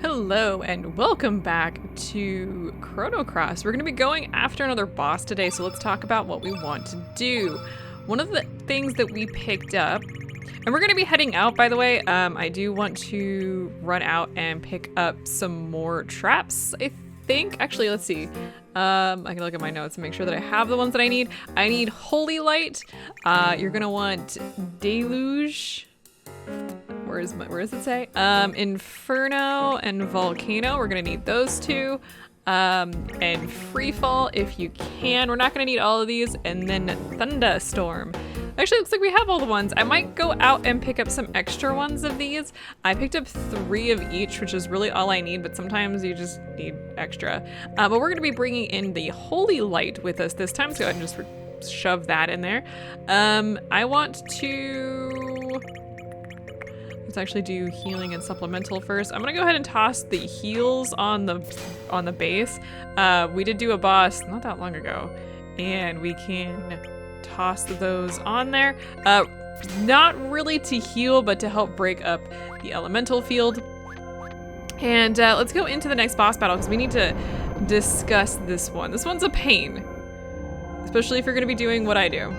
Hello and welcome back to Chrono. We're going to be going after another boss today, so let's talk about what we want to do. One of the things that we picked up, and we're going to be heading out, by the way, I do want to run out and pick up some more traps, I think. Actually, let's see. I can look at my notes and make sure that I have the ones that I need. I need Holy Light. You're going to want Deluge. Where does it say? Inferno and Volcano. We're gonna need those two. And Freefall if you can. We're not gonna need all of these. And then Thunderstorm. Actually, it looks like we have all the ones. I might go out and pick up some extra ones of these. I picked up 3 of each, which is really all I need, but sometimes you just need extra. But we're gonna be bringing in the Holy Light with us this time, so go ahead and just shove that in there. I want to... Let's actually do healing and supplemental first. I'm gonna go ahead and toss the heals on the base. We did do a boss not that long ago, and we can toss those on there. Not really to heal, but to help break up the elemental field. And let's go into the next boss battle because we need to discuss this one. This one's a pain, especially if you're gonna be doing what I do.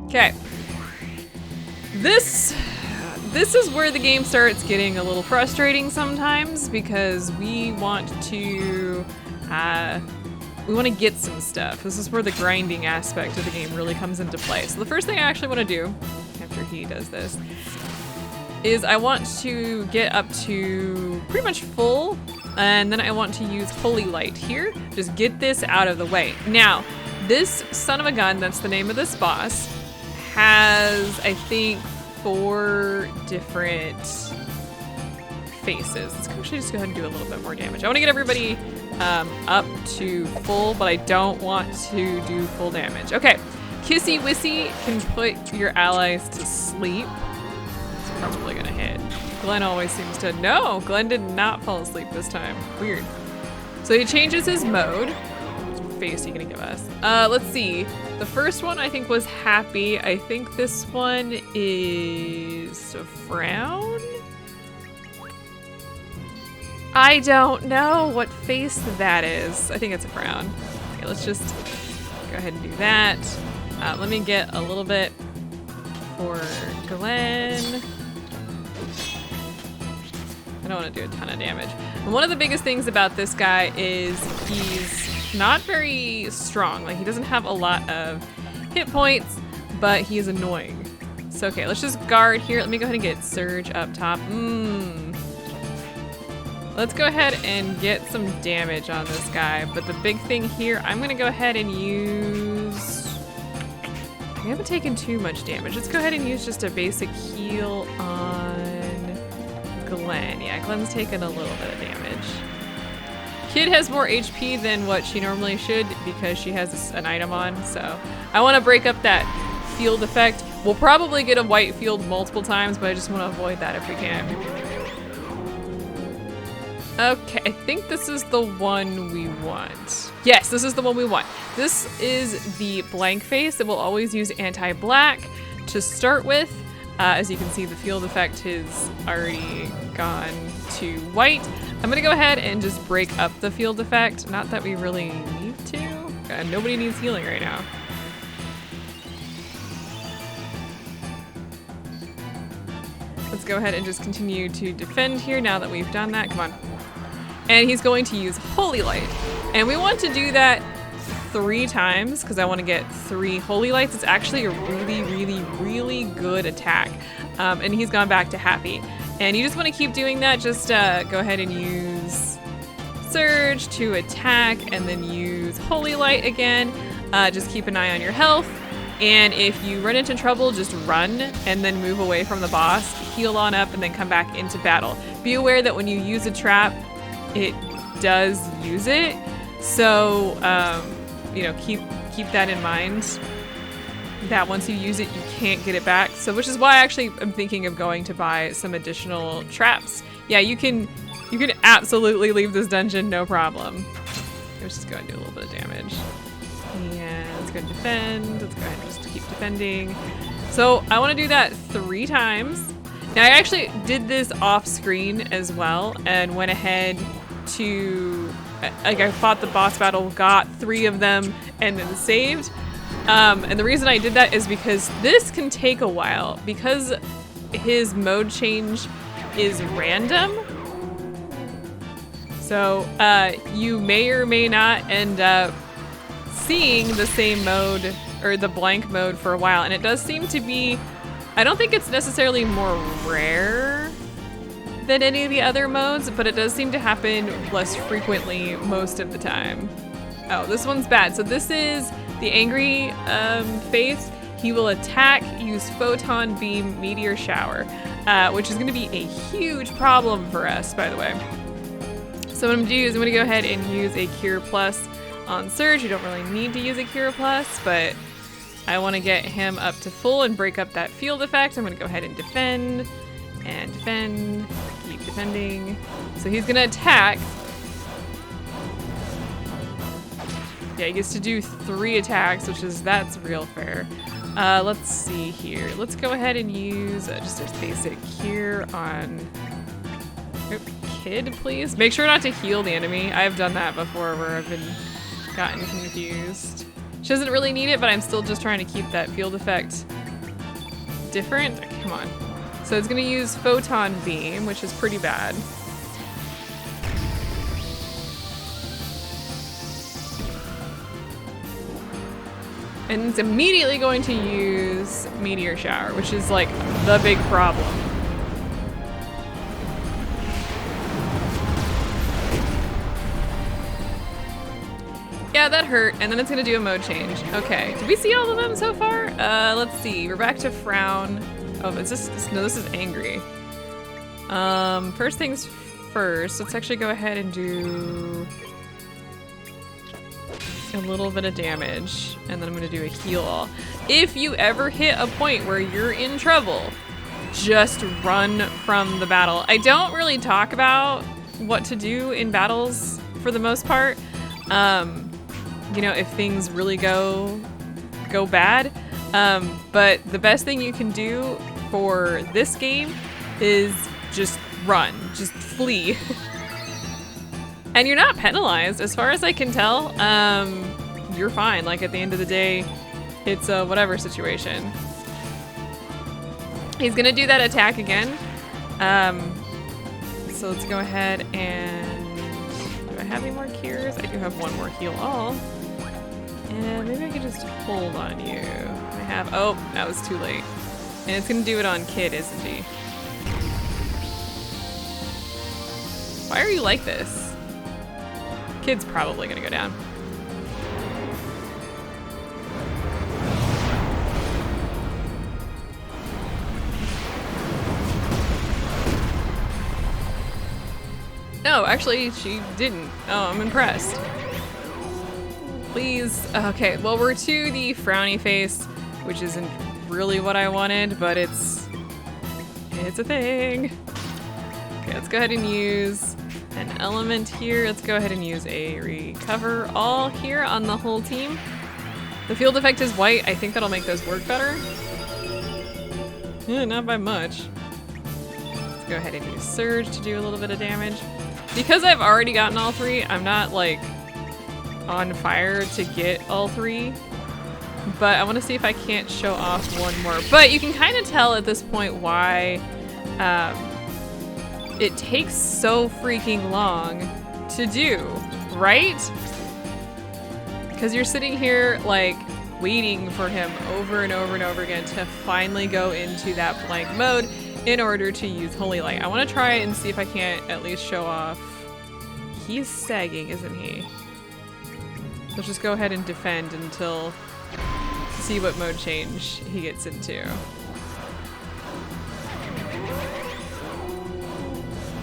Okay. This is where the game starts getting a little frustrating sometimes because we want to get some stuff. This is where the grinding aspect of the game really comes into play. So the first thing I actually want to do after he does this is I want to get up to pretty much full, and then I want to use Holy Light here. Just get this out of the way. Now, this son of a gun, that's the name of this boss, has, I think, 4 different faces. Let's actually just go ahead and do a little bit more damage. I want to get everybody up to full, but I don't want to do full damage. Okay, Kissy Wissy can put your allies to sleep. It's probably gonna hit. Glenn always seems to... No, Glenn did not fall asleep this time. Weird. So he changes his mode. Face you gonna give us? Let's see. The first one I think was happy. I think this one is a frown. I don't know what face that is. I think it's a frown. Okay, let's just go ahead and do that. Let me get a little bit for Glenn. I don't want to do a ton of damage. And one of the biggest things about this guy is he's not very strong. Like, he doesn't have a lot of hit points, but he is annoying. So, okay, let's just guard here. Let me go ahead and get Serge up top. Let's go ahead and get some damage on this guy. But the big thing here, I'm gonna go ahead and use... I haven't taken too much damage. Let's go ahead and use just a basic heal on Glenn. Yeah, Glenn's taken a little bit of damage. Kid has more HP than what she normally should because she has an item on, so I want to break up that field effect. We'll probably get a white field multiple times, but I just want to avoid that if we can. Okay, I think this is the one we want. Yes, this is the one we want. This is the blank face. It will always use anti-black to start with. As you can see, the field effect has already gone to white. I'm gonna go ahead and just break up the field effect. Not that we really need to. Nobody needs healing right now. Let's go ahead and just continue to defend here now that we've done that. Come on. And he's going to use Holy Light. And we want to do that 3 times because I want to get 3 Holy Lights. It's actually a really, really, really good attack. And he's gone back to happy. And you just want to keep doing that. Just go ahead and use Serge to attack and then use Holy Light again. Just keep an eye on your health. And if you run into trouble, just run and then move away from the boss, heal on up, and then come back into battle. Be aware that when you use a trap, it does use it. So, you know, keep that in mind. That once you use it, you can't get it back. So, which is why I actually am thinking of going to buy some additional traps. Yeah, you can absolutely leave this dungeon, no problem. Let's just go and do a little bit of damage. And let's go and defend. Let's go ahead and just keep defending. So I want to do that 3 times. Now, I actually did this off screen as well and went ahead to, like, I fought the boss battle, got 3 of them, and then saved. And the reason I did that is because this can take a while because his mode change is random. So you may or may not end up seeing the same mode or the blank mode for a while. And it does seem to be, I don't think it's necessarily more rare than any of the other modes, but it does seem to happen less frequently most of the time. Oh, this one's bad. So this is the angry face. He will attack, use photon beam, meteor shower, which is gonna be a huge problem for us, by the way. So what I'm gonna do is I'm gonna go ahead and use a Cure Plus on Serge. You don't really need to use a Cure Plus, but I wanna get him up to full and break up that field effect. I'm gonna go ahead and defend, keep defending. So he's gonna attack. Yeah, he gets to do 3 attacks, that's real fair. Let's see here. Let's go ahead and use just a basic cure on Kid, please. Make sure not to heal the enemy. I've done that before where I've gotten confused. She doesn't really need it, but I'm still just trying to keep that field effect different. Come on. So it's gonna use photon beam, which is pretty bad. And it's immediately going to use meteor shower, which is like the big problem. Yeah, that hurt, and then it's gonna do a mode change. Okay, did we see all of them so far? Let's see, we're back to frown. Oh, is this, no, this is angry. First things first, let's actually go ahead and do a little bit of damage, and then I'm gonna do a heal all. If you ever hit a point where you're in trouble, just run from the battle. I don't really talk about what to do in battles for the most part. You know, if things really go bad. But the best thing you can do for this game is just run, just flee. And you're not penalized, as far as I can tell. You're fine. Like, at the end of the day, it's a whatever situation. He's gonna do that attack again. So let's go ahead and... do I have any more cures? I do have one more heal all. And maybe I could just hold on you. I have... oh, that was too late. And it's gonna do it on Kid, isn't he? Why are you like this? Kid's probably gonna go down. No, actually, she didn't. Oh, I'm impressed. Please. Okay, well, we're to the frowny face, which isn't really what I wanted, but it's a thing. Okay, let's go ahead and use an element here. Let's go ahead and use a recover all here on the whole team. The field effect is white. I think that'll make those work better. Not by much. Let's go ahead and use Serge to do a little bit of damage. Because I've already gotten all 3, I'm not like on fire to get all 3. But I want to see if I can't show off one more. But you can kind of tell at this point why it takes so freaking long to do, right? Because you're sitting here like waiting for him over and over and over again to finally go into that blank mode in order to use Holy Light. I want to try and see if I can't at least show off. He's sagging, isn't he? Let's just go ahead and defend until see what mode change he gets into.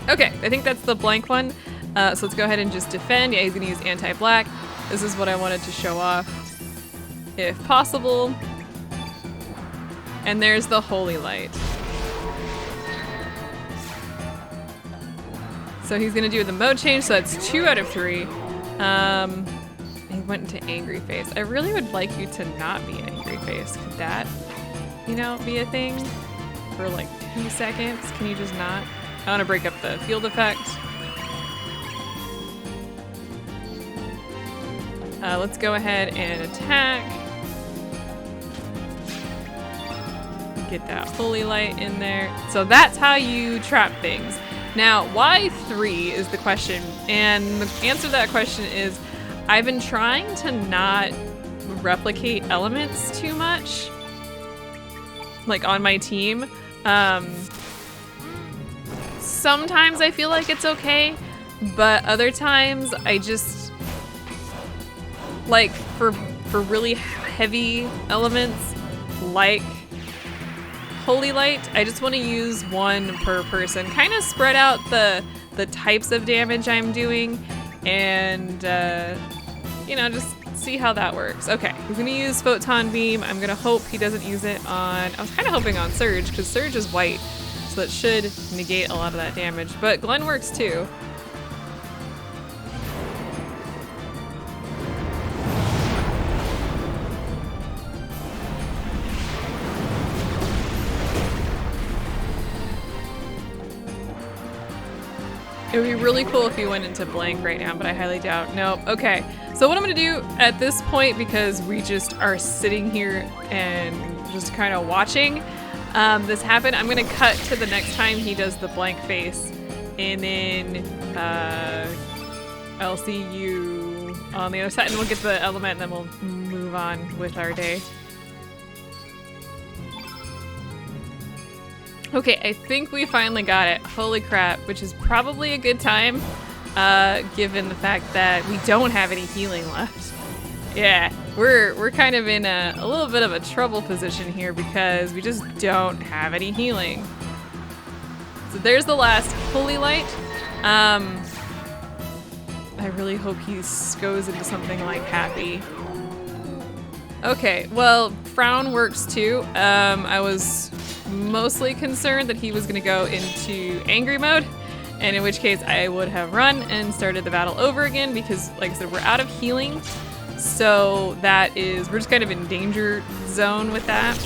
Okay, I think that's the blank one. So let's go ahead and just defend. Yeah, he's gonna use anti-black. This is what I wanted to show off, if possible. And there's the Holy Light. So he's gonna do the mode change, so that's 2 out of 3. He went into angry face. I really would like you to not be angry face. Could that, you know, be a thing? For like few seconds. Can you just not? I want to break up the field effect. Let's go ahead and attack. Get that holy light in there. So that's how you trap things. Now, why 3 is the question, and the answer to that question is I've been trying to not replicate elements too much, like on my team. Sometimes I feel like it's okay, but other times I just, like for really heavy elements, like Holy Light, I just want to use 1 per person. Kind of spread out the types of damage I'm doing and, you know, just see how that works. Okay, he's going to use Photon Beam. I'm going to hope he doesn't use it on... I was kind of hoping on Serge, because Serge is white, so that should negate a lot of that damage. But Glenn works too. It would be really cool if you went into blank right now, but I highly doubt. Nope. Okay. So what I'm going to do at this point, because we just are sitting here and just kind of watching this happen, I'm going to cut to the next time he does the blank face. And then I'll see you on the other side, and we'll get the element, and then we'll move on with our day. Okay, I think we finally got it. Holy crap, which is probably a good time, given the fact that we don't have any healing left. Yeah, we're kind of in a little bit of a trouble position here because we just don't have any healing. So there's the last Holy Light. I really hope he goes into something like Happy. Okay, well, Frown works too. I was mostly concerned that he was gonna go into angry mode, and in which case I would have run and started the battle over again because, like I said, we're out of healing. So that is, we're just kind of in danger zone with that.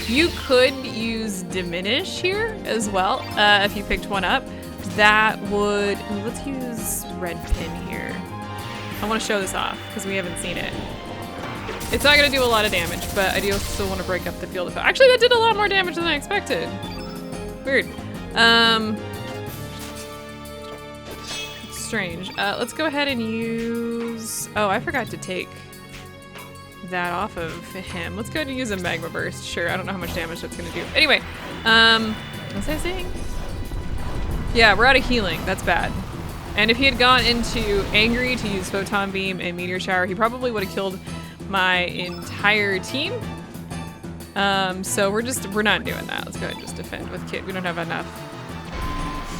You could use Diminish here as well, if you picked 1 up. That would, let's use Red Pin here. I wanna show this off because we haven't seen it. It's not gonna do a lot of damage, but I do still want to break up the field effect. Actually, that did a lot more damage than I expected. Weird. Strange. Let's go ahead and use... Oh, I forgot to take that off of him. Let's go ahead and use a Magma Burst. Sure, I don't know how much damage that's gonna do. Anyway, what was I saying? Yeah, we're out of healing. That's bad. And if he had gone into Angry to use Photon Beam and Meteor Shower, he probably would have killed my entire team. So we're not doing that. Let's go ahead and just defend with Kit. We don't have enough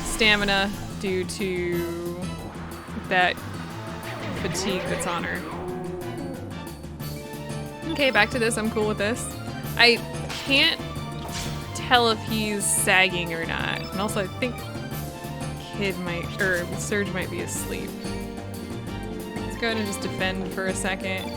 stamina due to that fatigue that's on her. Okay, back to this. I'm cool with this. I can't tell if he's sagging or not. And also I think Serge might be asleep. Let's go ahead and just defend for a second.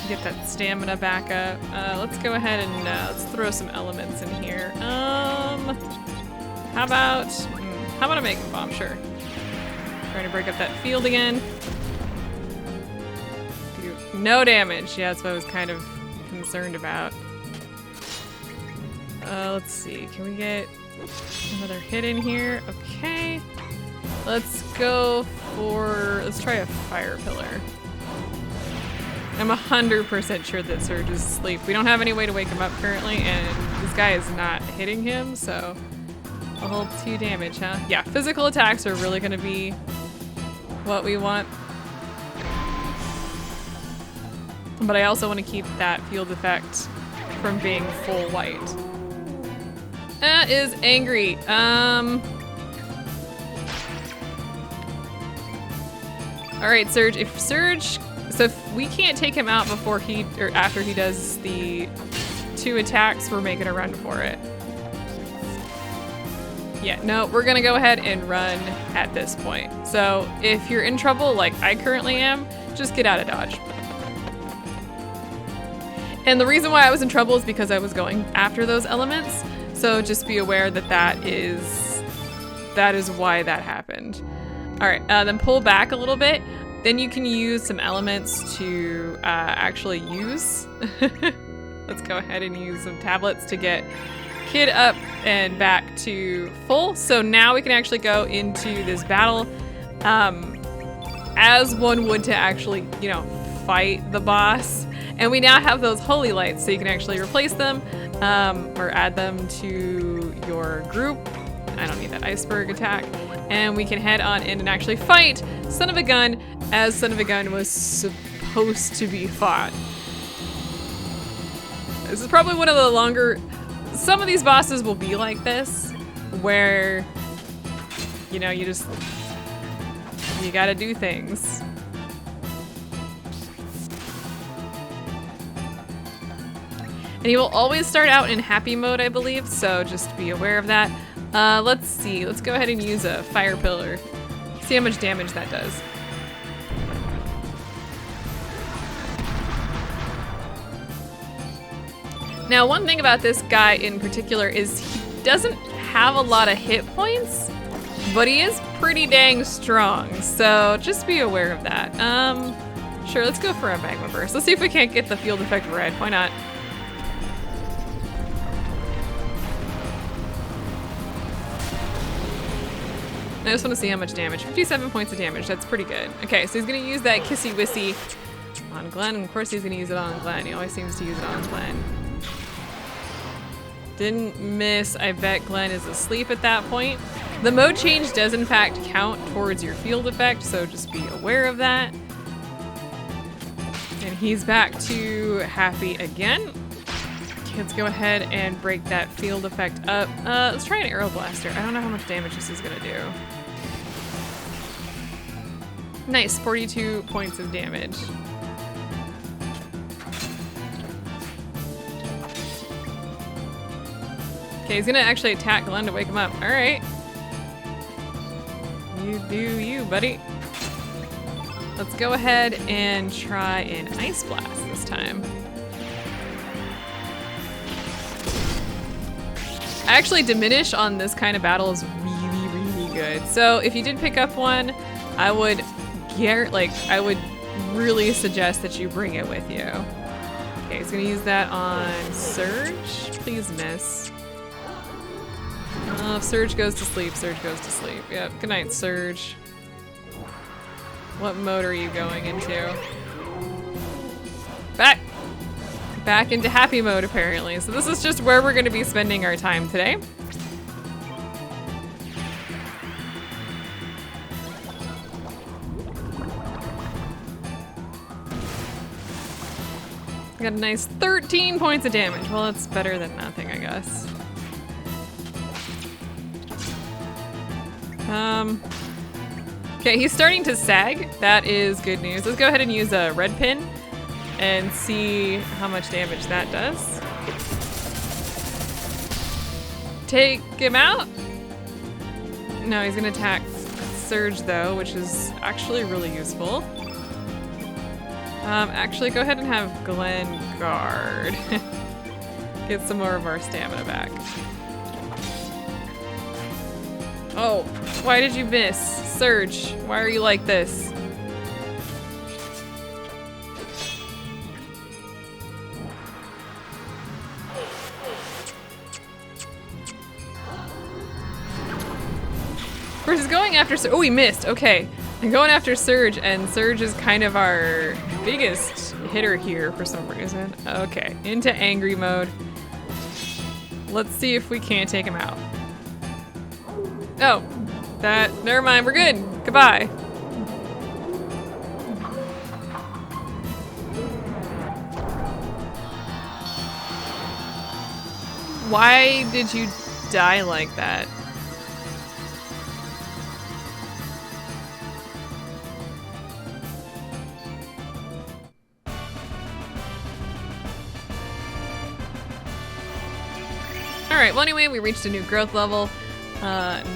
Get that stamina back up. Let's go ahead and let's throw some elements in here. How about a Mega Bomb? Sure. Trying to break up that field again. Do no damage. Yeah, that's what I was kind of concerned about. Let's see. Can we get another hit in here? Okay. Let's go for... Let's try a Fire Pillar. I'm 100% sure that Serge is asleep. We don't have any way to wake him up currently, and this guy is not hitting him, so I'll hold 2 damage, huh? Yeah, physical attacks are really gonna be what we want. But I also want to keep that field effect from being full white. That is angry. Alright, Serge. So if we can't take him out before after he does the 2 attacks, we're making a run for it. Yeah, no, we're gonna go ahead and run at this point. So if you're in trouble, like I currently am, just get out of dodge. And the reason why I was in trouble is because I was going after those elements. So just be aware that that is why that happened. All right, then pull back a little bit. Then you can use some elements to actually use. Let's go ahead and use some tablets to get Kid up and back to full. So now we can actually go into this battle as one would to actually, you know, fight the boss. And we now have those holy lights, so you can actually replace them or add them to your group. I don't need that iceberg attack. And we can head on in and actually fight Son of a Gun as Son of a Gun was supposed to be fought. This is probably one of the longer... Some of these bosses will be like this, where, you know, you gotta do things. And he will always start out in happy mode, I believe, so just be aware of that. Let's see, let's go ahead and use a fire pillar. See how much damage that does. Now, one thing about this guy in particular is he doesn't have a lot of hit points, but he is pretty dang strong, so just be aware of that. Sure, let's go for a magma burst. Let's see if we can't get the field effect red. Why not? I just want to see how much damage. 57 points of damage. That's pretty good. Okay, so he's going to use that Kissy Wissy on Glenn. And of course he's going to use it on Glenn. He always seems to use it on Glenn. Didn't miss. I bet Glenn is asleep at that point. The mode change does in fact count towards your field effect, so just be aware of that. And he's back to happy again. Let's go ahead and break that field effect up. Let's try an arrow blaster. I don't know how much damage this is gonna do. Nice, 42 points of damage. Okay, he's gonna actually attack Glenn to wake him up. All right. You do you, buddy. Let's go ahead and try an ice blast this time. Actually, diminish on this kind of battle is really, really good. So if you did pick up one, I would really suggest that you bring it with you. Okay, he's gonna use that on Serge. Please miss. If Serge goes to sleep, Serge goes to sleep. Yep, good night, Serge. What mode are you going into? Back into happy mode, apparently. So this is just where we're gonna be spending our time today. Got a nice 13 points of damage. Well, that's better than nothing, I guess. Okay, he's starting to sag. That is good news. Let's go ahead and use a red pin and see how much damage that does. Take him out. No, he's gonna attack Serge though, which is actually really useful. Actually, go ahead and have Glenn guard. Get some more of our stamina back. Oh, why did you miss? Serge, why are you like this? Of course, he's going after Serge. Oh, he missed. Okay. I'm going after Serge, and Serge is kind of our biggest hitter here for some reason. Okay, into angry mode. Let's see if we can't take him out. Oh, never mind, we're good. Goodbye. Why did you die like that? Alright, well anyway, we reached a new growth level.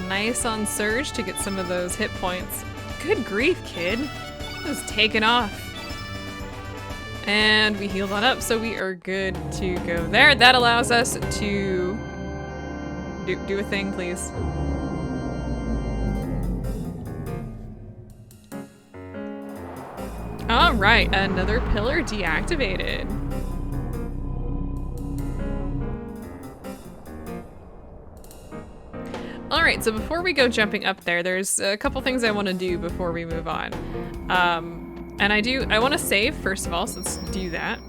Nice on Serge to get some of those hit points. Good grief, kid. That was taken off. And we healed on up, so we are good to go there. That allows us to do a thing, please. All right, another pillar deactivated. All right, so before we go jumping up there, there's a couple things I want to do before we move on. And I want to save first of all, so let's do that.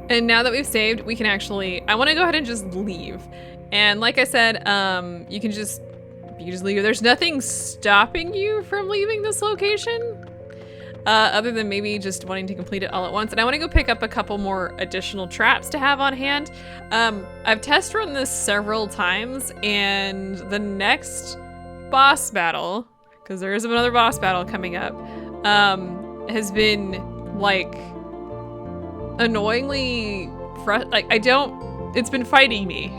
And now that we've saved, we can actually, I want to go ahead and just leave. And like I said, you can just leave. There's nothing stopping you from leaving this location. Other than maybe just wanting to complete it all at once. And I want to go pick up a couple more additional traps to have on hand. I've test run this several times, and the next boss battle, because there is another boss battle coming up, has been like annoyingly it's been fighting me.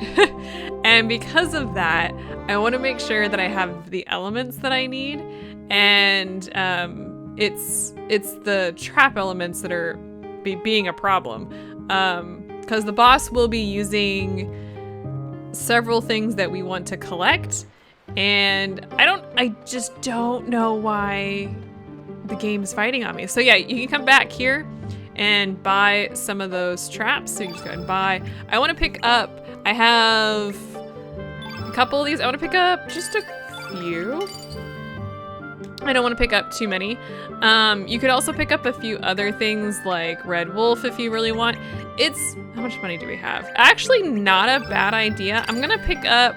And because of that, I want to make sure that I have the elements that I need, and it's the trap elements that are being a problem, because the boss will be using several things that we want to collect, and I just don't know why the game's fighting on me. So yeah, you can come back here and buy some of those traps. So you can just go ahead and buy. I want to pick up, I have a couple of these. I want to pick up just a few. I don't want to pick up too many. You could also pick up a few other things like Red Wolf if you really want. How much money do we have? Actually, not a bad idea. I'm gonna pick up,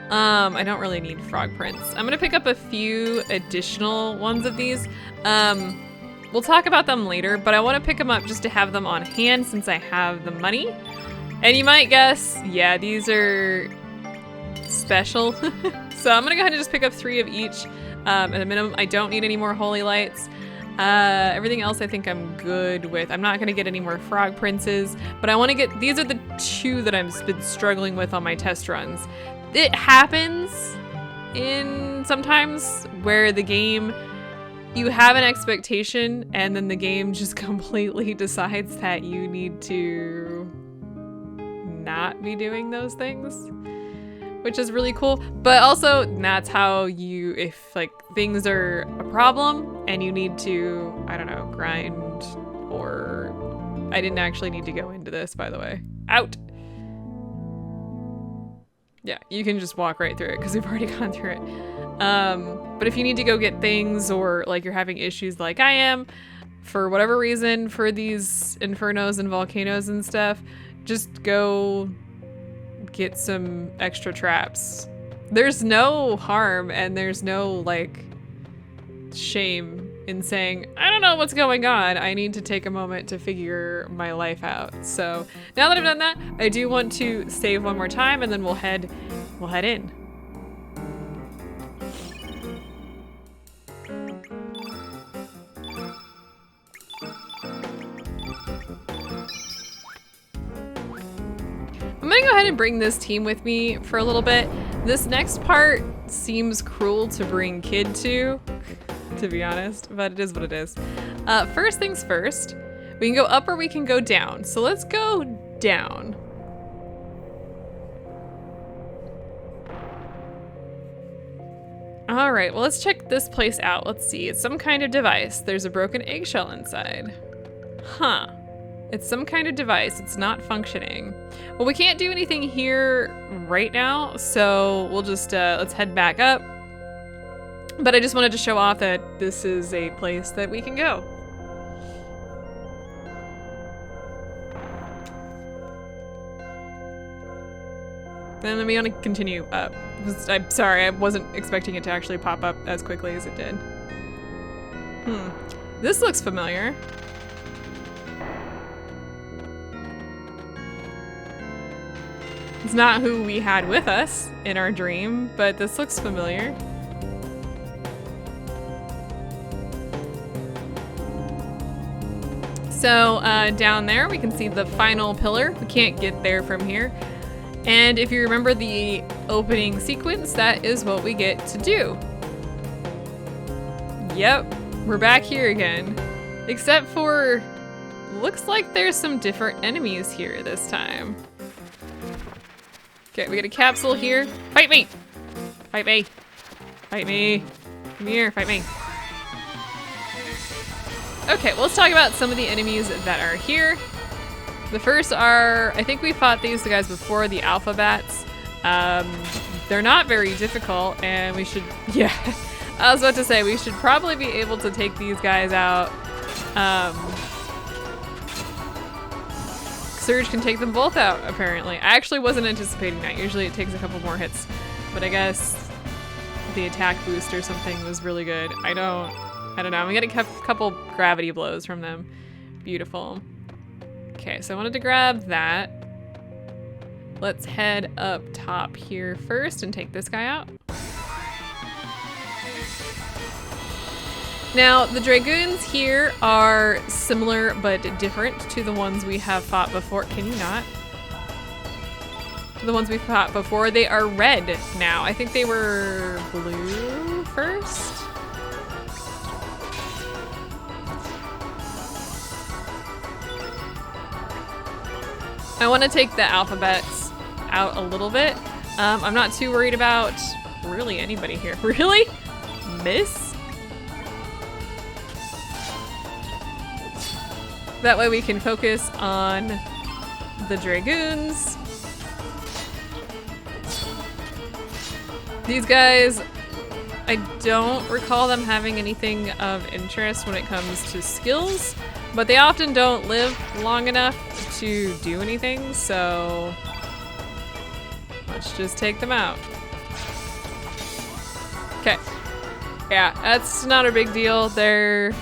I don't really need Frog Prince. I'm gonna pick up a few additional ones of these. We'll talk about them later, but I want to pick them up just to have them on hand since I have the money. And you might guess, yeah, these are special. So I'm gonna go ahead and just pick up 3 of each. At a minimum, I don't need any more holy lights. Everything else I think I'm good with. I'm not gonna get any more frog princes, but I want to get, these are the 2 that I've been struggling with on my test runs. It happens in sometimes where the game, you have an expectation and then the game just completely decides that you need to not be doing those things, which is really cool. But also that's how you, if like things are a problem and you need to, I don't know, grind, or I didn't actually need to go into this, by the way. Out. Yeah, you can just walk right through it because we've already gone through it. But if you need to go get things, or like you're having issues like I am, for whatever reason, for these infernos and volcanoes and stuff, just go get some extra traps. There's no harm and there's no like shame in saying, I don't know what's going on. I need to take a moment to figure my life out. So now that I've done that, I do want to save one more time and then we'll head in. I'm gonna go ahead and bring this team with me for a little bit. This next part seems cruel to bring Kid to be honest, but it is what it is. First things first, we can go up or we can go down. So let's go down. All right, well, let's check this place out. Let's see, it's some kind of device. There's a broken eggshell inside. Huh. It's some kind of device. It's not functioning. Well, we can't do anything here right now, so we'll just, let's head back up. But I just wanted to show off that this is a place that we can go. Then we want to continue up. I'm sorry, I wasn't expecting it to actually pop up as quickly as it did. This looks familiar. It's not who we had with us in our dream, but this looks familiar. So down there we can see the final pillar. We can't get there from here. And if you remember the opening sequence, that is what we get to do. Yep, we're back here again. Except for, looks like there's some different enemies here this time. Okay, we got a capsule here. Fight me! Fight me! Fight me! Come here, fight me. Okay, well, let's talk about some of the enemies that are here. The first are, I think we fought these guys before, the alpha bats. They're not very difficult, and we should, yeah. I was about to say, we should probably be able to take these guys out. Serge can take them both out, apparently. I actually wasn't anticipating that. Usually it takes a couple more hits. But I guess the attack boost or something was really good. I don't know. We got a couple gravity blows from them. Beautiful. Okay, so I wanted to grab that. Let's head up top here first and take this guy out. Now, the Dragoons here are similar but different to the ones we have fought before. Can you not? The ones we fought before, they are red now. I think they were blue first. I want to take the alphabets out a little bit. I'm not too worried about really anybody here. Really? Miss? That way we can focus on the Dragoons. These guys, I don't recall them having anything of interest when it comes to skills, but they often don't live long enough to do anything, so let's just take them out. Okay. Yeah, that's not a big deal. They're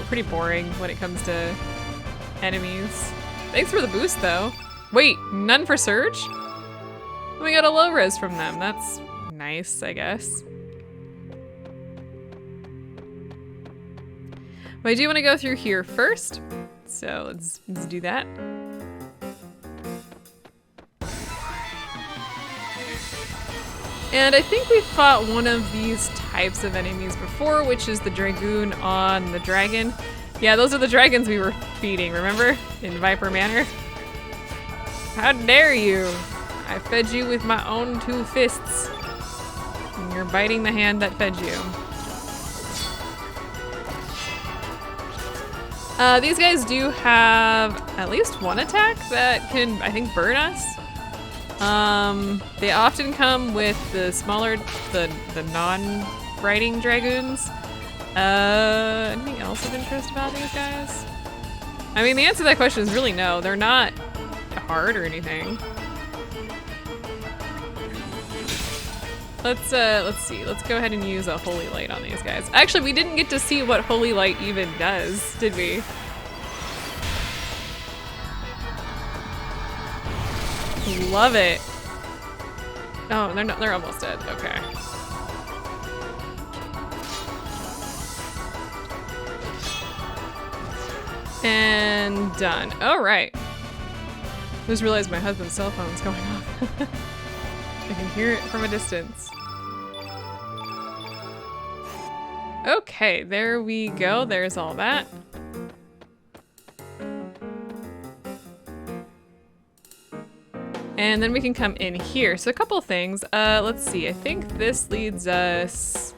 pretty boring when it comes to enemies. Thanks for the boost, though. Wait, none for Serge? We got a low res from them. That's nice, I guess. But I do want to go through here first, so let's do that. And I think we fought one of these types of enemies before, which is the Dragoon on the dragon. Yeah, those are the dragons we were feeding, remember? In Viper Manor. How dare you! I fed you with my own 2 fists. And you're biting the hand that fed you. These guys do have at least one attack that can, I think, burn us. They often come with the smaller, the non-riding Dragoons. Anything else of interest about these guys? I mean, the answer to that question is really no. They're not hard or anything. Let's see. Let's go ahead and use a Holy Light on these guys. Actually, we didn't get to see what Holy Light even does, did we? Love it. Oh, they're almost dead. Okay. And done. All right. Just realized my husband's cell phone's going off. I can hear it from a distance. Okay, there we go. There's all that. And then we can come in here. So a couple of things. Let's see. I think this leads us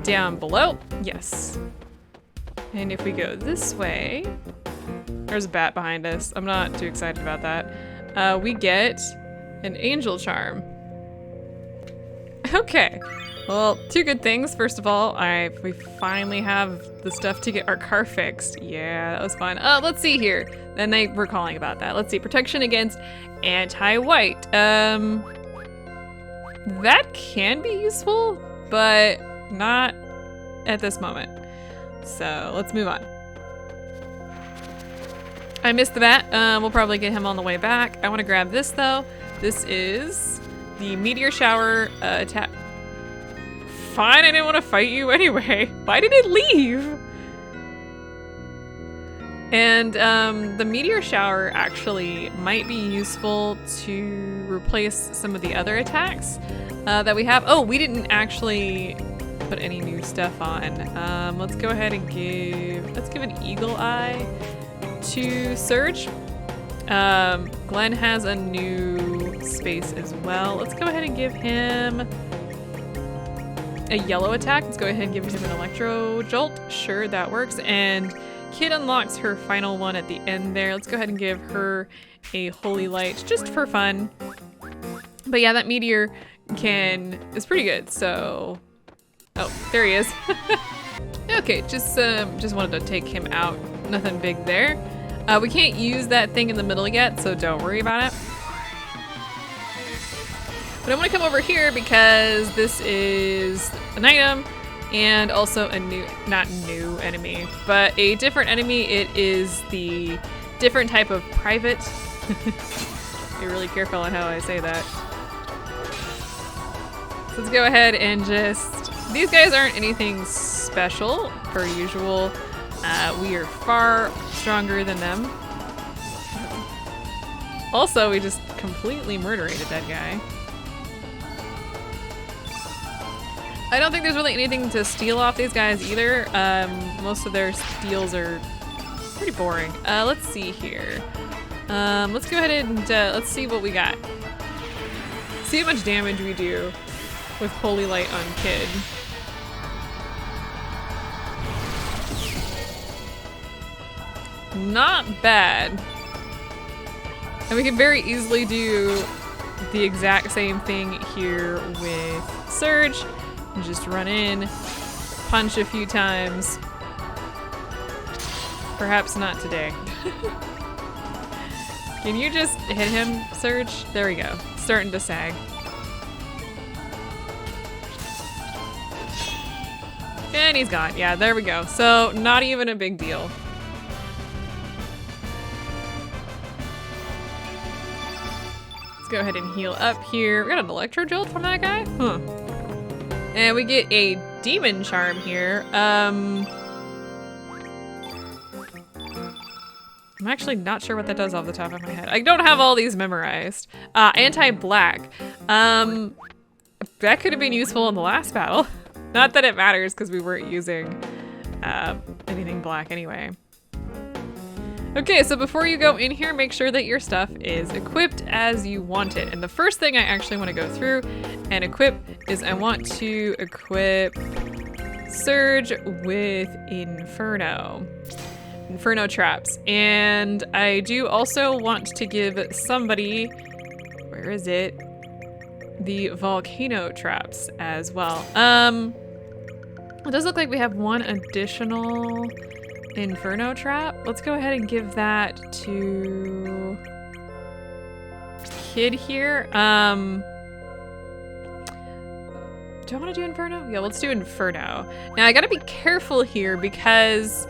down below. Yes. And if we go this way, there's a bat behind us. I'm not too excited about that. We get an angel charm. Okay. Well, 2 good things. First of all, we finally have the stuff to get our car fixed. Yeah, that was fun. Let's see here. Then they were calling about that. Let's see. Protection against anti-white. That can be useful, but not at this moment. So let's move on. I missed the bat. We'll probably get him on the way back. I want to grab this though. This is the meteor shower attack. Fine, I didn't want to fight you anyway. Why did it leave? And the meteor shower actually might be useful to replace some of the other attacks that we have. Oh, we didn't actually put any new stuff on. Let's go ahead and let's give an eagle eye to Serge. Glenn has a new space as well. Let's go ahead and give him a yellow attack. Let's go ahead and give him an electro jolt. Sure, that works. And Kid unlocks her final one at the end there. Let's go ahead and give her a holy light just for fun. But yeah, that meteor is pretty good. So, oh, there he is. Okay, just wanted to take him out. Nothing big there. We can't use that thing in the middle yet, so don't worry about it. But I want to come over here because this is an item and also a not new enemy, but a different enemy. It is the different type of private. Be really careful on how I say that. So let's go ahead and these guys aren't anything special per usual. We are far stronger than them. Also, we just completely murderated that guy. I don't think there's really anything to steal off these guys either. Most of their steals are pretty boring. Let's see here. Let's go ahead and let's see what we got. See how much damage we do with Holy Light on Kid. Not bad. And we can very easily do the exact same thing here with Serge. And just run in, punch a few times. Perhaps not today. Can you just hit him, Serge? There we go. Starting to sag. And he's gone. Yeah, there we go. So, not even a big deal. Let's go ahead and heal up here. We got an electro jolt from that guy? Huh. And we get a demon charm here. I'm actually not sure what that does off the top of my head. I don't have all these memorized. Anti-black. That could have been useful in the last battle. Not that it matters because we weren't using anything black anyway. Okay, so before you go in here, make sure that your stuff is equipped as you want it. And the first thing I actually want to go through and equip is I want to equip Serge with Inferno traps. And I do also want to give somebody, where is it? The volcano traps as well. It does look like we have one additional Inferno trap. Let's go ahead and give that to Kid here. Do I want to do Inferno? Yeah, let's do Inferno. Now I gotta be careful here because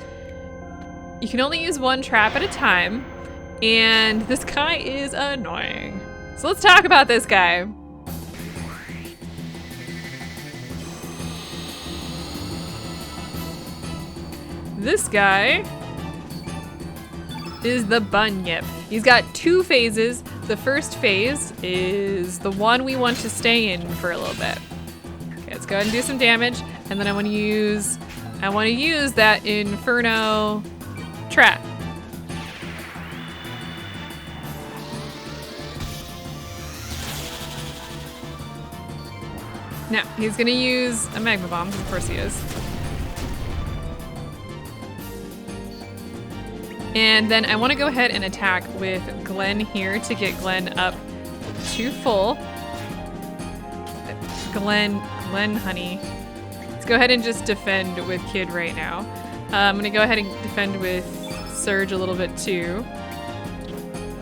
you can only use one trap at a time, and this guy is annoying. So let's talk about this guy. This guy is the Bunyip. He's got two phases. The first phase is the one we want to stay in for a little bit. Okay, let's go ahead and do some damage, and then I want to use that Inferno trap. Now he's gonna use a magma bomb, because of course he is. And then I want to go ahead and attack with Glenn here to get Glenn up to full. Glenn, honey. Let's go ahead and just defend with Kid right now. I'm going to go ahead and defend with Serge a little bit too.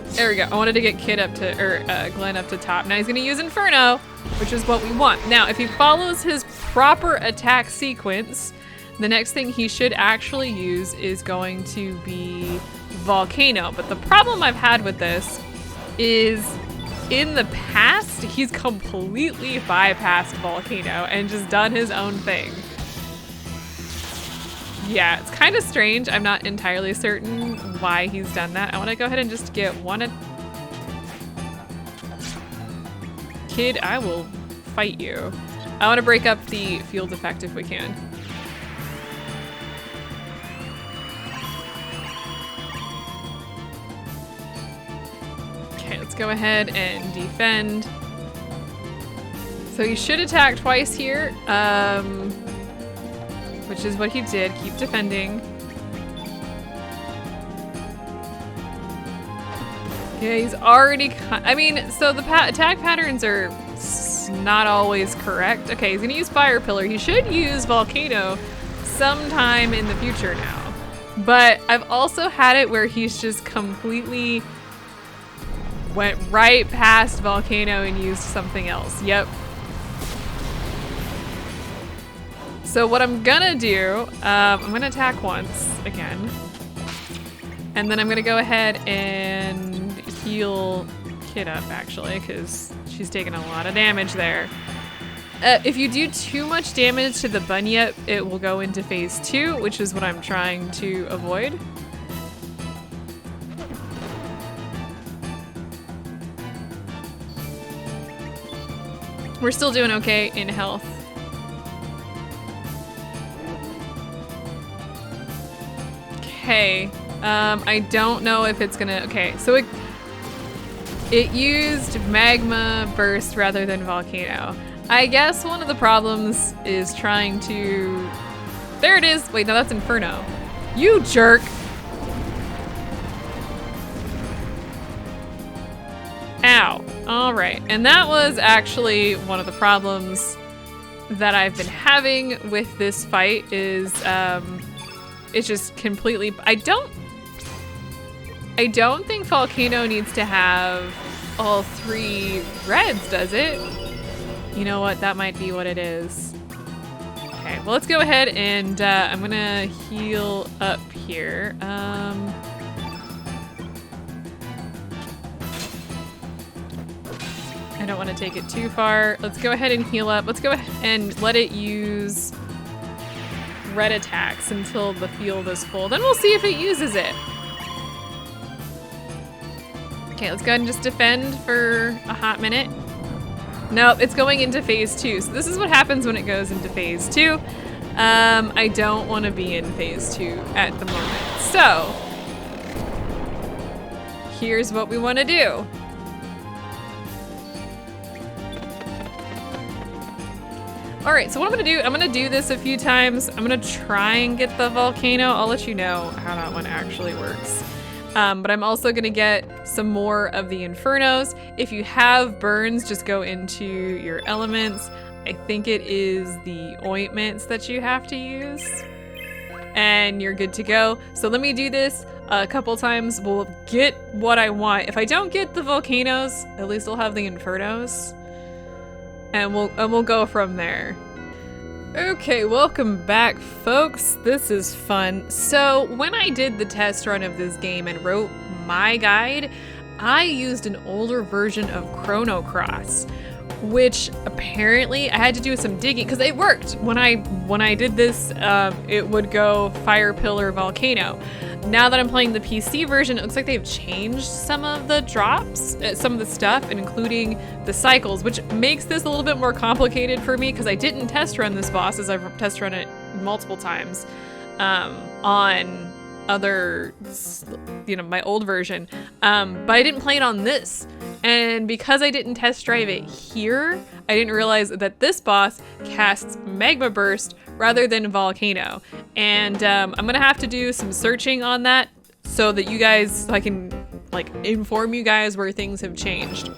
There we go. I wanted to get Kid up to, Glenn up to top. Now he's going to use Inferno, which is what we want. Now, if he follows his proper attack sequence, the next thing he should actually use is going to be Volcano. But the problem I've had with this is in the past, he's completely bypassed Volcano and just done his own thing. Yeah, it's kind of strange. I'm not entirely certain why he's done that. I want to go ahead and just get one. Kid, I will fight you. I want to break up the field effect if we can. Okay, let's go ahead and defend. So he should attack twice here, which is what he did. Keep defending. Yeah, he's already, I mean, so the attack patterns are not always correct. Okay, he's gonna use Fire Pillar. He should use Volcano sometime in the future now. But I've also had it where he's just completely went right past Volcano and used something else. Yep. So what I'm gonna do, I'm gonna attack once again. And then I'm gonna go ahead and heal Kid up actually, because she's taking a lot of damage there. If you do too much damage to the Bunyip, it will go into phase 2, which is what I'm trying to avoid. We're still doing okay in health. Okay, I don't know if it's gonna, okay, so it used Magma Burst rather than Volcano. I guess one of the problems is trying to, there it is, wait, no, that's Inferno. You jerk. Ow, all right, and that was actually one of the problems that I've been having with this fight is, it's just completely, I don't think Volcano needs to have all 3 reds, does it? You know what, that might be what it is. Okay, well let's go ahead and I'm gonna heal up here. I don't want to take it too far. Let's go ahead and heal up. Let's go ahead and let it use red attacks until the field is full. Then we'll see if it uses it. Okay, let's go ahead and just defend for a hot minute. Nope, it's going into phase 2. So this is what happens when it goes into phase 2. I don't want to be in phase 2 at the moment. So here's what we want to do. All right, so what I'm gonna do, I'm gonna do this a few times. I'm gonna try and get the Volcano. I'll let you know how that one actually works. But I'm also gonna get some more of the Infernos. If you have burns, just go into your elements. I think it is the ointments that you have to use. And you're good to go. So let me do this a couple times. We'll get what I want. If I don't get the Volcanoes, at least I'll have the Infernos. And we'll go from there. Okay, welcome back, folks. This is fun. So when I did the test run of this game and wrote my guide, I used an older version of Chrono, which apparently I had to do some digging because it worked. When I did this, it would go Fire Pillar Volcano. Now that I'm playing the PC version, it looks like they've changed some of the drops, some of the stuff, including the cycles, which makes this a little bit more complicated for me because I didn't test run this boss as I've test run it multiple times on other, my old version, but I didn't play it on this. And because I didn't test drive it here, I didn't realize that this boss casts Magma Burst rather than Volcano. And I'm gonna have to do some searching on that so that you guys, I can inform you guys where things have changed.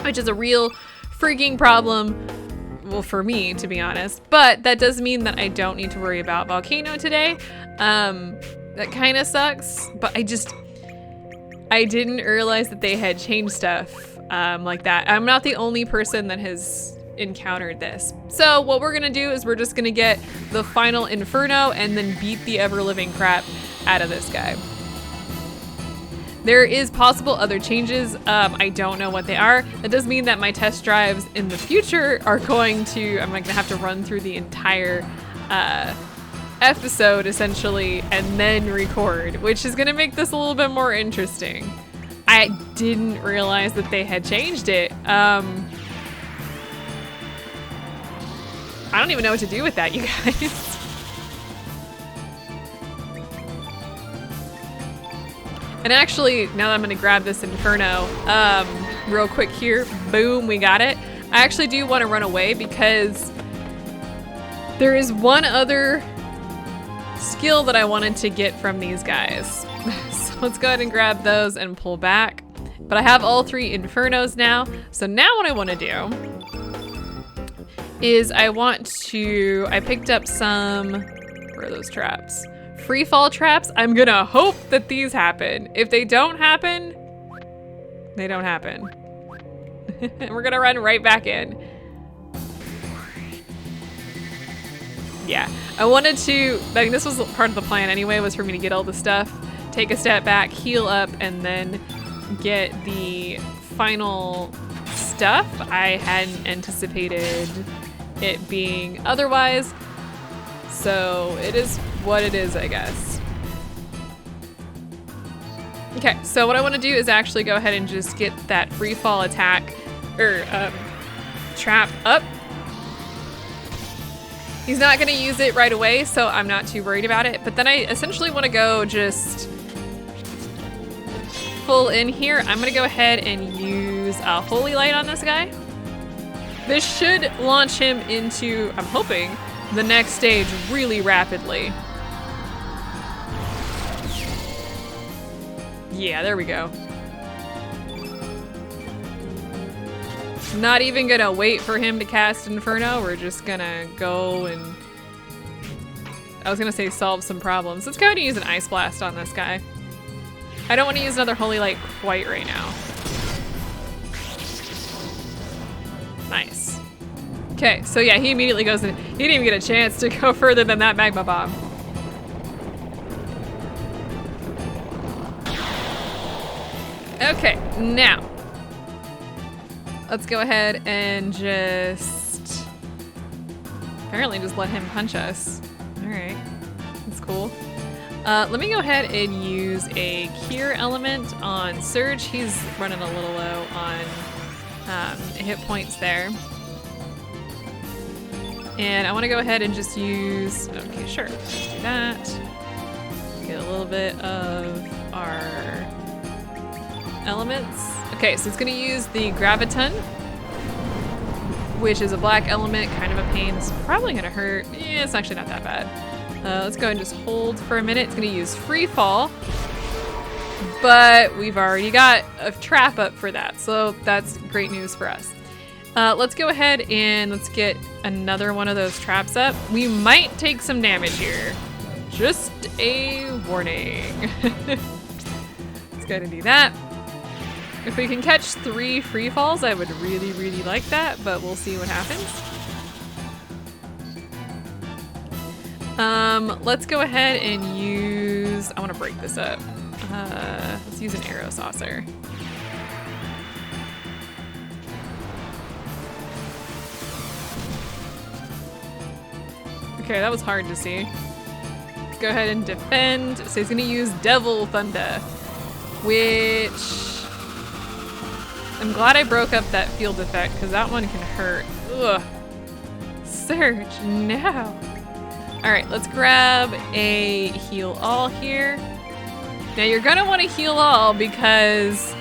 Which is a real freaking problem, well, for me, to be honest. But that does mean that I don't need to worry about Volcano today. That kind of sucks, but I didn't realize that they had changed stuff like that. I'm not the only person that has encountered this. So what we're gonna do is we're just gonna get the final Inferno and then beat the ever-living crap out of this guy. There is possible other changes. I don't know what they are. That does mean that my test drives in the future are I'm gonna have to run through the entire episode essentially and then record, which is gonna make this a little bit more interesting. I didn't realize that they had changed it. I don't even know what to do with that, you guys. And actually, now that I'm gonna grab this Inferno, real quick here, boom, we got it. I actually do want to run away because there is one other skill that I wanted to get from these guys. So let's go ahead and grab those and pull back. But I have all 3 Infernos now. So now what I want to do is I picked up some, where are those traps? Free fall traps. I'm gonna hope that these happen. If they don't happen, they don't happen. And we're gonna run right back in. Yeah, I wanted to, like, this was part of the plan anyway, was for me to get all the stuff, take a step back, heal up, and then get the final stuff. I hadn't anticipated it being otherwise. So it is what it is, I guess. Okay, so what I want to do is actually go ahead and just get that free fall attack, or trap up. He's not going to use it right away, so I'm not too worried about it. But then I essentially want to go just full in here. I'm going to go ahead and use a Holy Light on this guy. This should launch him into, I'm hoping, the next stage really rapidly. Yeah, there we go. Not even gonna wait for him to cast Inferno. We're just gonna go and, I was gonna say solve some problems. Let's go ahead and use an Ice Blast on this guy. I don't want to use another Holy Light quite right now. Nice. Okay, so yeah, he immediately goes in. He didn't even get a chance to go further than that Magma Bomb. Okay, now let's go ahead and just apparently just let him punch us. All right, that's cool. Let me go ahead and use a Cure element on Serge. He's running a little low on hit points there. And I want to go ahead and just use, okay, sure, let's do that. Get a little bit of our elements. Okay, so it's gonna use the Graviton, which is a black element, kind of a pain. It's probably gonna hurt. Yeah, it's actually not that bad. Let's go and just hold for a minute. It's gonna use Free Fall, but we've already got a trap up for that, so that's great news for us. Let's go ahead and let's get another one of those traps up. We might take some damage here. Just a warning. Let's go ahead and do that. If we can catch 3 free falls, I would really, really like that, but we'll see what happens. Let's go ahead and use, I want to break this up. Let's use an Arrow Saucer. Okay, that was hard to see. Let's go ahead and defend. So he's gonna use Devil Thunder, which I'm glad I broke up that field effect because that one can hurt. Ugh. Serge, no. All right, let's grab a Heal All here. Now you're gonna want to heal all because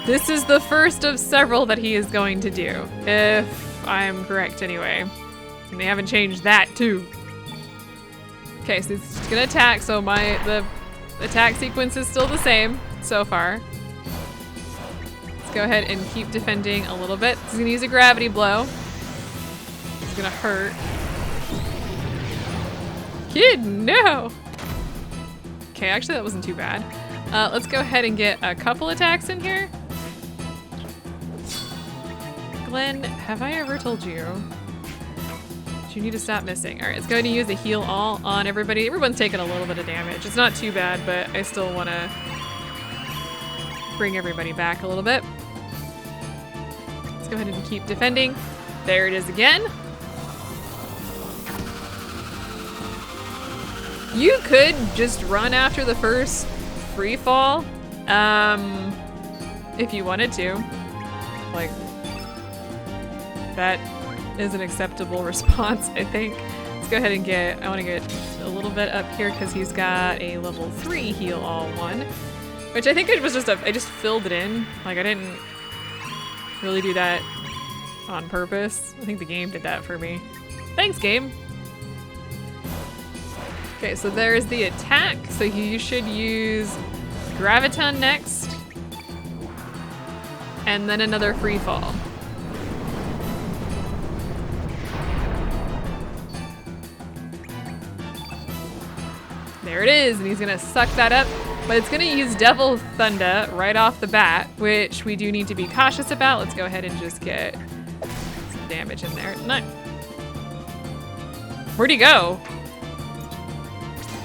this is the first of several that he is going to do, if I'm correct anyway. And they haven't changed that too. Okay, so it's gonna attack, so the attack sequence is still the same so far. Let's go ahead and keep defending a little bit. He's gonna use a Gravity Blow. It's gonna hurt. Kid, no! Okay, actually that wasn't too bad. Let's go ahead and get a couple attacks in here. Glenn, have I ever told you you need to stop missing? All right, let's go ahead and use a Heal All on everybody. Everyone's taking a little bit of damage. It's not too bad, but I still want to bring everybody back a little bit. Let's go ahead and keep defending. There it is again. You could just run after the first free fall, if you wanted to. Like, that is an acceptable response, I think. Let's go ahead and I want to get a little bit up here because he's got a level 3 heal all 1, which I think it was just I just filled it in. Like, I didn't really do that on purpose. I think the game did that for me. Thanks, game. Okay, so there's the attack. So you should use Graviton next, and then another free fall. There it is, and he's gonna suck that up, but it's gonna use Devil Thunder right off the bat, which we do need to be cautious about. Let's go ahead and just get some damage in there. No. Where'd he go?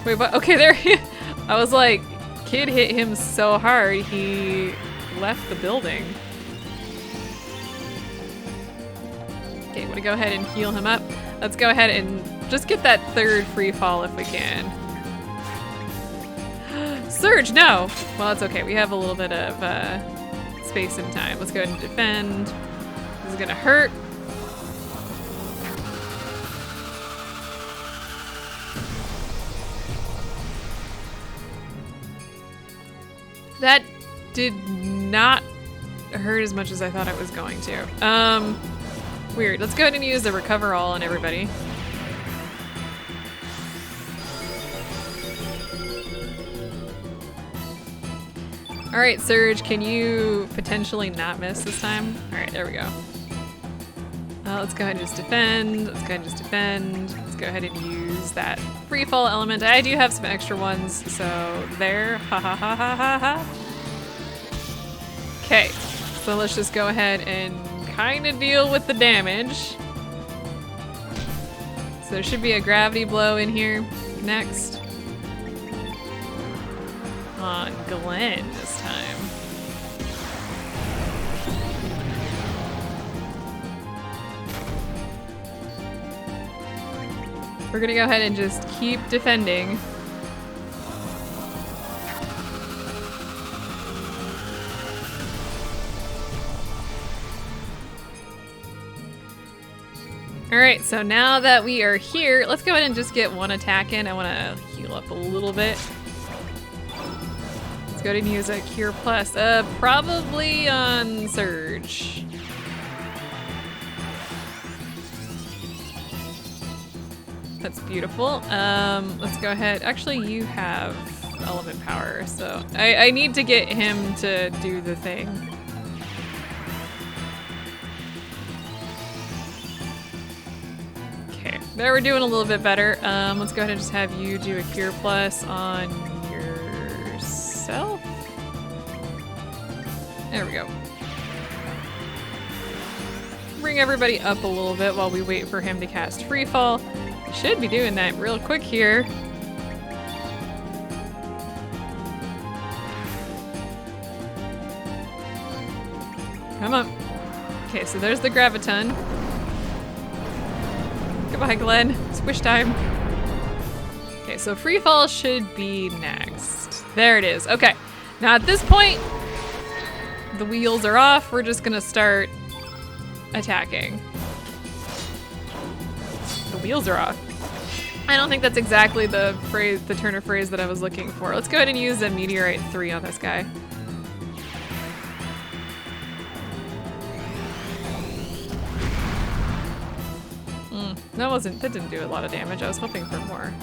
Wait, what? Okay, there he... I was like, kid hit him so hard, he left the building. Okay, want to go ahead and heal him up. Let's go ahead and just get that third free fall if we can. Serge, no! Well, it's okay. We have a little bit of space and time. Let's go ahead and defend. This is gonna hurt. That did not hurt as much as I thought it was going to. Weird. Let's go ahead and use the recover all on everybody. All right, Serge, can you potentially not miss this time? All right, there we go. Let's go ahead and just defend. Let's go ahead and just defend. Let's go ahead and use that free fall element. I do have some extra ones, so there. Ha ha ha ha ha ha. Okay, so let's just go ahead and kind of deal with the damage. So there should be a gravity blow in here next. On Glenn this time. We're gonna go ahead and just keep defending. Alright, so now that we are here, let's go ahead and just get one attack in. I want to heal up a little bit. Go ahead and use a Cure Plus. Probably on Serge. That's beautiful. Let's go ahead. Actually, you have element power, so I need to get him to do the thing. Okay, there we're doing a little bit better. Let's go ahead and just have you do a Cure Plus on yourself. There we go. Bring everybody up a little bit while we wait for him to cast Free Fall. Should be doing that real quick here. Come on. Okay, so there's the Graviton. Goodbye, Glenn. Squish time. Okay, so Free Fall should be next. There it is. Okay, now at this point, the wheels are off. We're just gonna start attacking. The wheels are off. I don't think that's exactly the phrase, the turn of phrase that I was looking for. Let's go ahead and use a Meteorite 3 on this guy. That didn't do a lot of damage. I was hoping for more.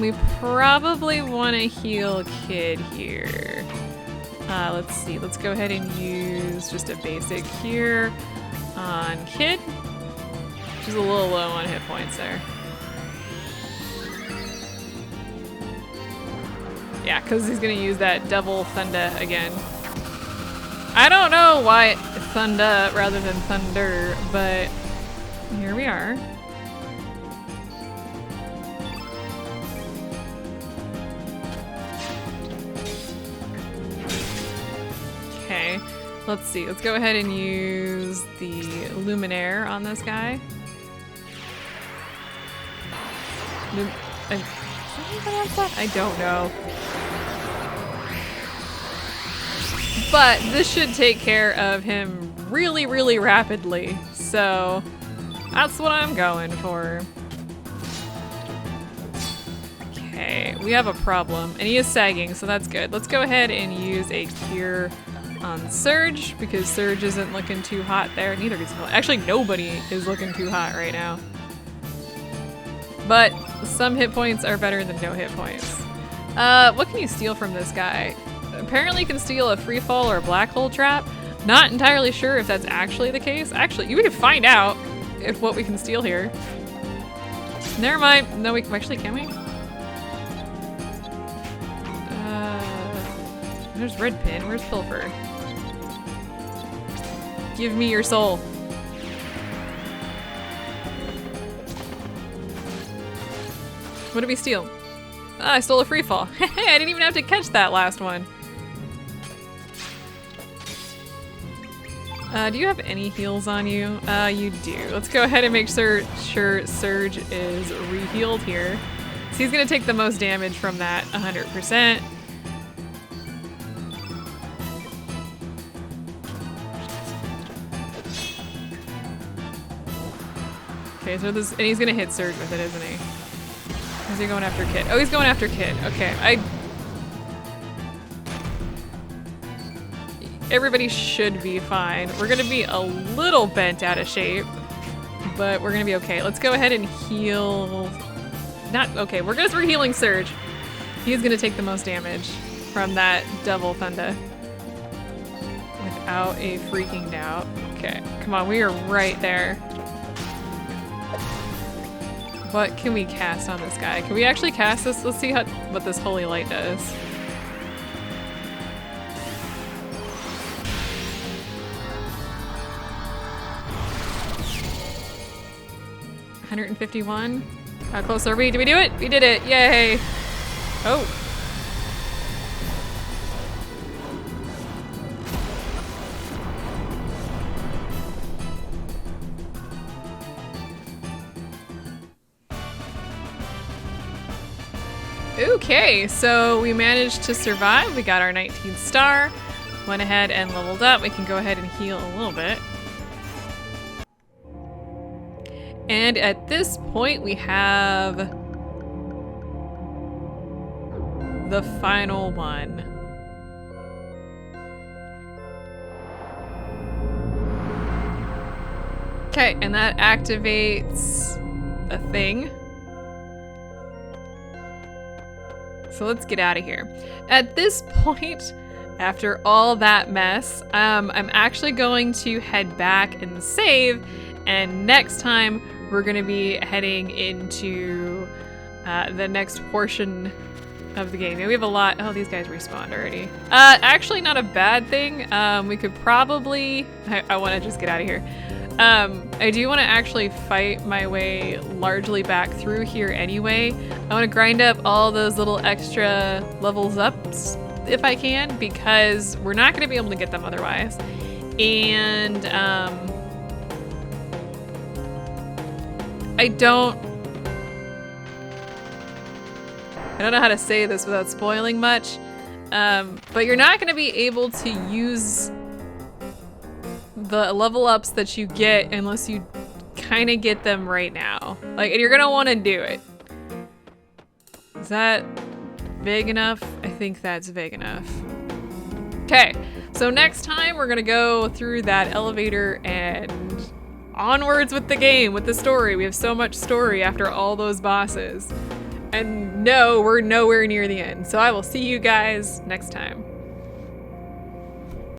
We probably want to heal Kid here. Let's see. Let's go ahead and use just a basic here on Kid. She's a little low on hit points there. Yeah, because he's going to use that Devil Thunder again. I don't know why Thunder rather than Thunder, but here we are. Okay, let's see. Let's go ahead and use the Luminaire on this guy. Is anybody on set? I don't know. But this should take care of him really, really rapidly. So that's what I'm going for. Okay, we have a problem. And he is sagging, so that's good. Let's go ahead and use a cure on Serge, because Serge isn't looking too hot there. Neither is actually nobody is looking too hot right now. But some hit points are better than no hit points. What can you steal from this guy? Apparently you can steal a free fall or a black hole trap. Not entirely sure if that's actually the case. Actually, we can find out if what we can steal here. Never mind. No, we actually can we? There's Red Pin. Where's Pilfer? Give me your soul. What did we steal? Ah, I stole a free fall. I didn't even have to catch that last one. Do you have any heals on you? You do. Let's go ahead and make sure Serge is re-healed here. So he's gonna take the most damage from that 100%. Okay, so this, and he's gonna hit Serge with it, isn't he? Is he going after Kid? Oh, he's going after Kid. Okay, everybody should be fine. We're gonna be a little bent out of shape, but we're gonna be okay. Let's go ahead and heal. Not okay, we're just re-healing Serge. He's gonna take the most damage from that double thunder. Without a freaking doubt. Okay, come on, we are right there. What can we cast on this guy? Can we actually cast this? Let's see what this holy light does. $151. How close are we? Did we do it? We did it! Yay! Oh. Okay, so we managed to survive. We got our 19th star. Went ahead and leveled up. We can go ahead and heal a little bit. And at this point, we have the final one. Okay, and that activates a thing. So let's get out of here. At this point, after all that mess, I'm actually going to head back and save, and next time we're gonna be heading into the next portion of the game. We have a lot. Oh, these guys respawned already. Actually not a bad thing. We could probably, I wanna just get out of here. I do want to actually fight my way largely back through here anyway. I want to grind up all those little extra levels ups if I can, because we're not going to be able to get them otherwise. And I don't know how to say this without spoiling much, but you're not going to be able to use the level ups that you get unless you kind of get them right now. Like, and you're gonna want to do it. Is that vague enough? I think that's vague enough. Okay, so next time we're gonna go through that elevator and onwards with the game, with the story. We have so much story after all those bosses. And no, we're nowhere near the end. So I will see you guys next time.